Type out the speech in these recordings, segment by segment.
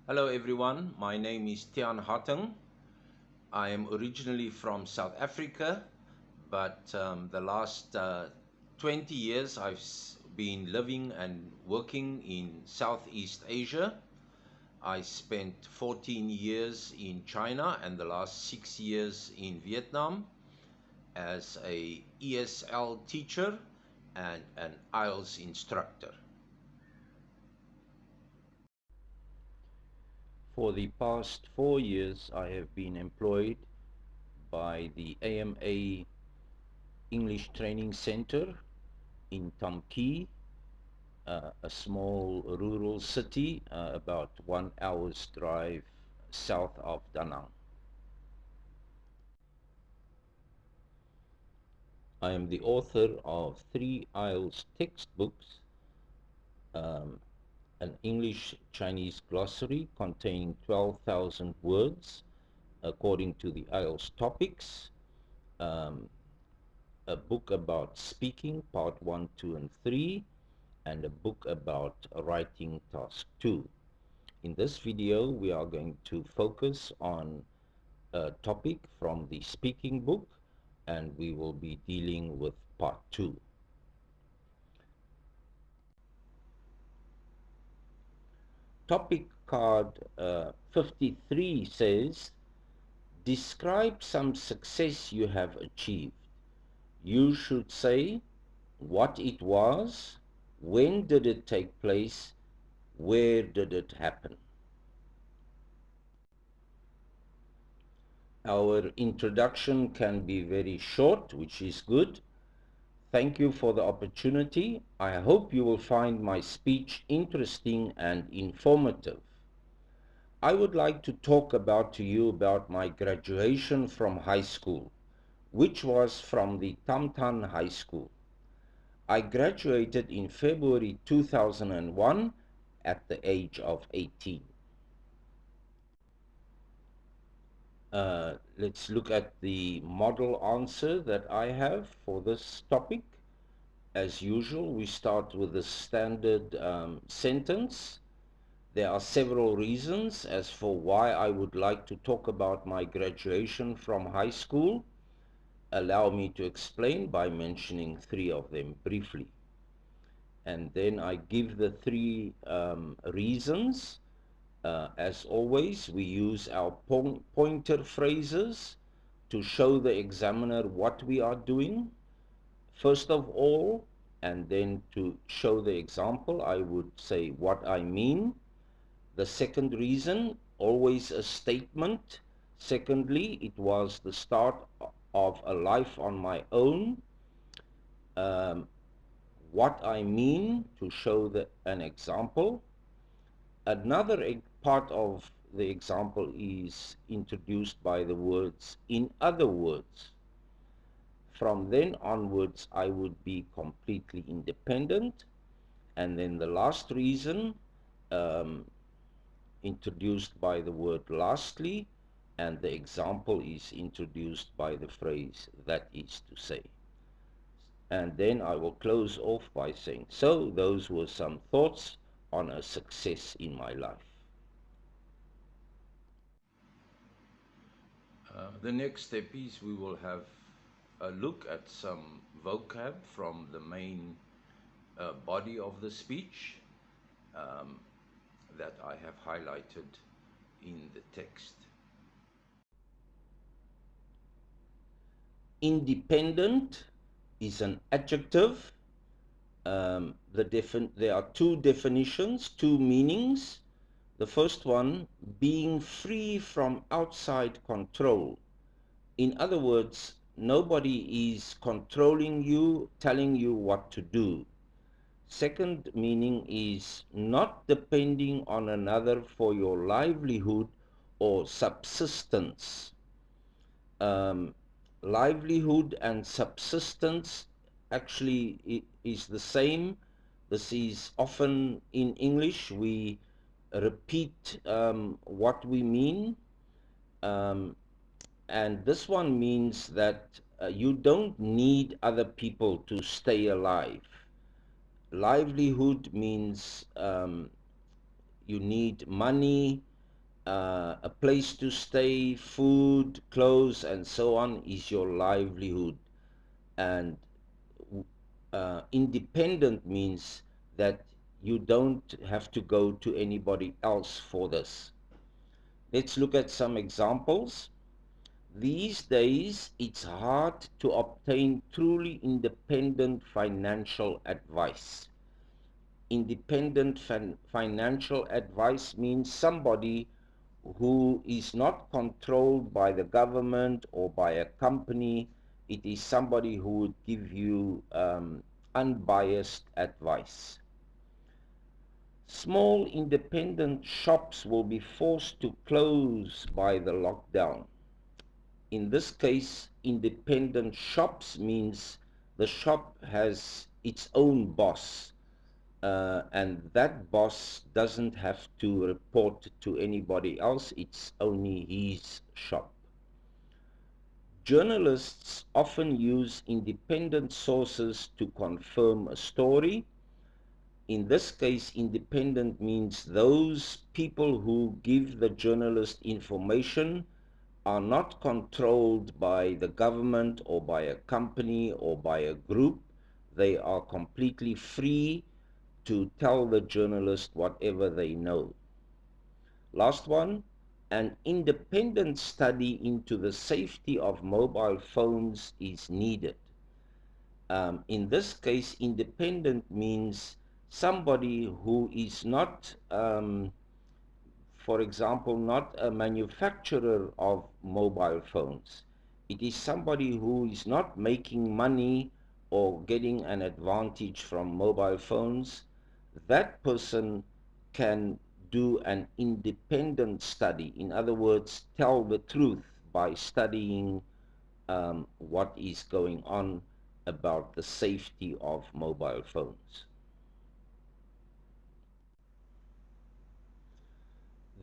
Hello everyone, my name is Tian Hateng. I am originally from South Africa, but the last 20 years I've been living and working in Southeast Asia. I spent 14 years in China and the last 6 years in Vietnam as a ESL teacher and an IELTS instructor. For the past 4 years, I have been employed by the AMA English Training Center in Tam Kỳ, a small rural city about 1 hour's drive south of Da Nang. I am the author of 3 IELTS textbooks, um, an English-Chinese glossary containing 12,000 words according to the IELTS topics, um, a book about speaking, part 1, 2, and 3, and a book about writing, task 2. In this video, we are going to focus on a topic from the speaking book, and we will be dealing with part 2. Topic card 53 says, describe some success you have achieved. You should say what it was, when did it take place, where did it happen. Our introduction can be very short, which is good. Thank you for the opportunity. I hope you will find my speech interesting and informative. I would like to talk to you about my graduation from high school, which was from the Tam Tan High School. I graduated in February 2001 at the age of 18. Let's look at the model answer that I have for this topic. As usual, we start with the standard sentence. There are several reasons as for why I would like to talk about my graduation from high school. Allow me to explain by mentioning 3 of them briefly. And then I give the 3 reasons. As always, we use our pointer phrases to show the examiner what we are doing. First of all, and then to show the example, I would say what I mean. The second reason, always a statement. Secondly, it was the start of a life on my own. What I mean, to show an example. Another part of the example is introduced by the words, in other words. From then onwards, I would be completely independent. And then the last reason, introduced by the word lastly, and the example is introduced by the phrase, that is to say. And then I will close off by saying, so those were some thoughts on a success in my life. The next step is we will have a look at some vocab from the main body of the speech that I have highlighted in the text. Independent is an adjective. There are 2 definitions, 2 meanings. The first one, being free from outside control. In other words, nobody is controlling you, telling you what to do. Second meaning is not depending on another for your livelihood or subsistence. Livelihood and subsistence actually is the same. This is often in English, we repeat what we mean. And this one means that you don't need other people to stay alive. Livelihood means you need money, a place to stay, food, clothes, and so on is your livelihood. And independent means that you don't have to go to anybody else for this. Let's look at some examples. These days, it's hard to obtain truly independent financial advice. Independent financial advice means somebody who is not controlled by the government or by a company. It is somebody who would give you unbiased advice. Small independent shops will be forced to close by the lockdown. In this case, independent shops means the shop has its own boss, and that boss doesn't have to report to anybody else. It's only his shop. Journalists often use independent sources to confirm a story. In this case, independent means those people who give the journalist information are not controlled by the government or by a company or by a group. They are completely free to tell the journalist whatever they know. Last one, an independent study into the safety of mobile phones is needed. In this case, independent means somebody who is not, for example, not a manufacturer of mobile phones. It is somebody who is not making money or getting an advantage from mobile phones. That person can do an independent study. In other words, tell the truth by studying what is going on about the safety of mobile phones.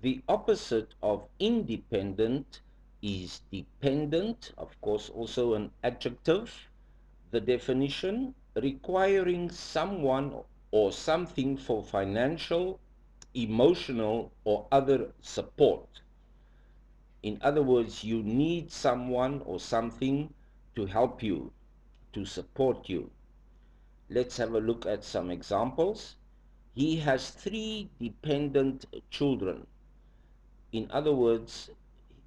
The opposite of independent is dependent, of course also an adjective. The definition, requiring someone or something for financial, emotional, or other support. In other words, you need someone or something to help you, to support you. Let's have a look at some examples. He has 3 dependent children. In other words,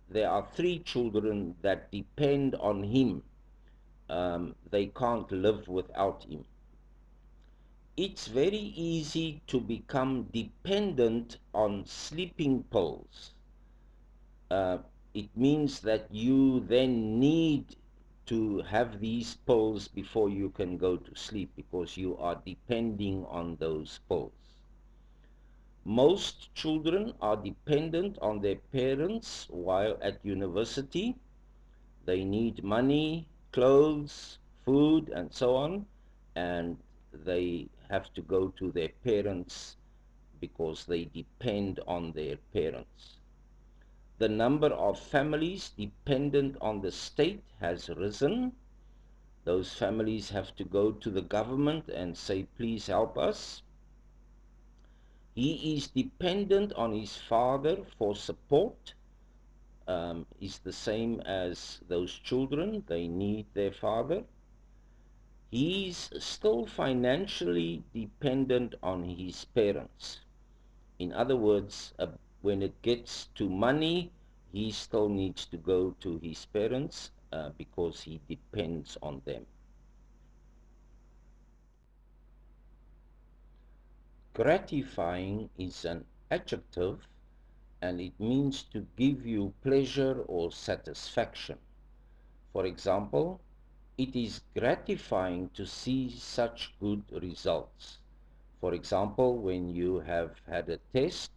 there are 3 children that depend on him. They can't live without him. It's very easy to become dependent on sleeping pills. It means that you then need to have these pills before you can go to sleep because you are depending on those pills. Most children are dependent on their parents while at university. They need money, clothes, food, and so on, and they have to go to their parents because they depend on their parents. The number of families dependent on the state has risen. Those families have to go to the government and say, please help us. He is dependent on his father for support. Is the same as those children. They need their father. He's still financially dependent on his parents. In other words, when it gets to money, he still needs to go to his parents because he depends on them. Gratifying is an adjective and it means to give you pleasure or satisfaction. For example, it is gratifying to see such good results. For example, when you have had a test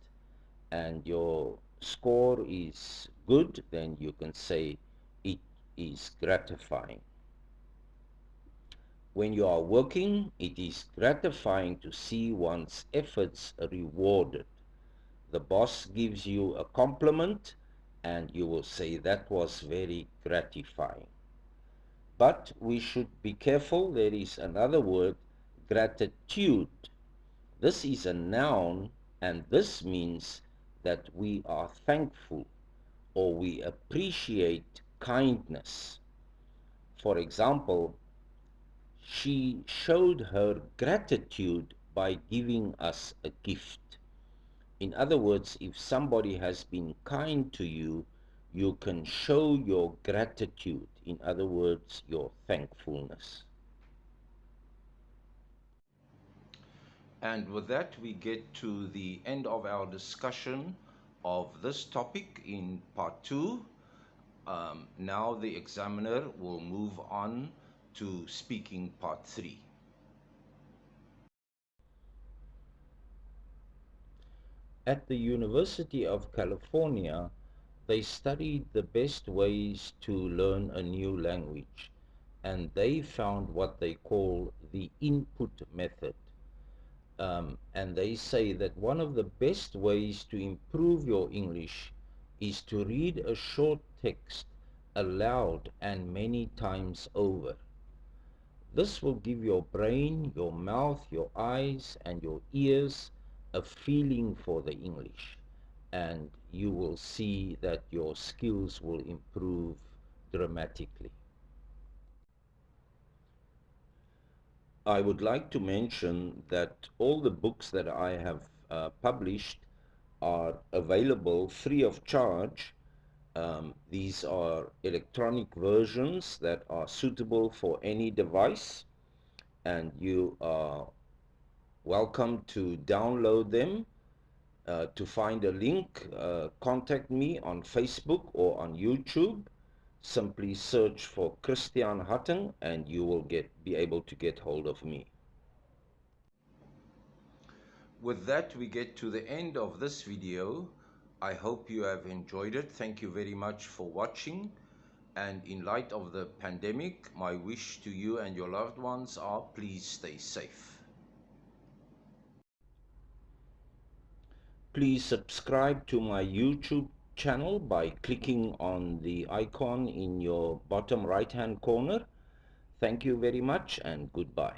and your score is good, then you can say it is gratifying. When you are working, it is gratifying to see one's efforts rewarded. The boss gives you a compliment and you will say that was very gratifying. But we should be careful. There is another word, gratitude. This is a noun and this means that we are thankful or we appreciate kindness. For example, she showed her gratitude by giving us a gift. In other words, if somebody has been kind to you, you can show your gratitude. In other words, your thankfulness. And with that, we get to the end of our discussion of this topic in part 2. Now the examiner will move on to speaking part 3. At the University of California, they studied the best ways to learn a new language, and they found what they call the input method. And they say that one of the best ways to improve your English is to read a short text aloud and many times over. This will give your brain, your mouth, your eyes, and your ears a feeling for the English, and you will see that your skills will improve dramatically. I would like to mention that all the books that I have published are available free of charge. These are electronic versions that are suitable for any device, and you are welcome to download them. To find a link, contact me on Facebook or on YouTube. Simply search for Christian Hutton and you will be able to get hold of me. With that, we get to the end of this video. I hope you have enjoyed it. Thank you very much for watching. And in light of the pandemic, my wish to you and your loved ones are please stay safe. Please subscribe to my YouTube channel by clicking on the icon in your bottom right hand corner. Thank you very much and goodbye.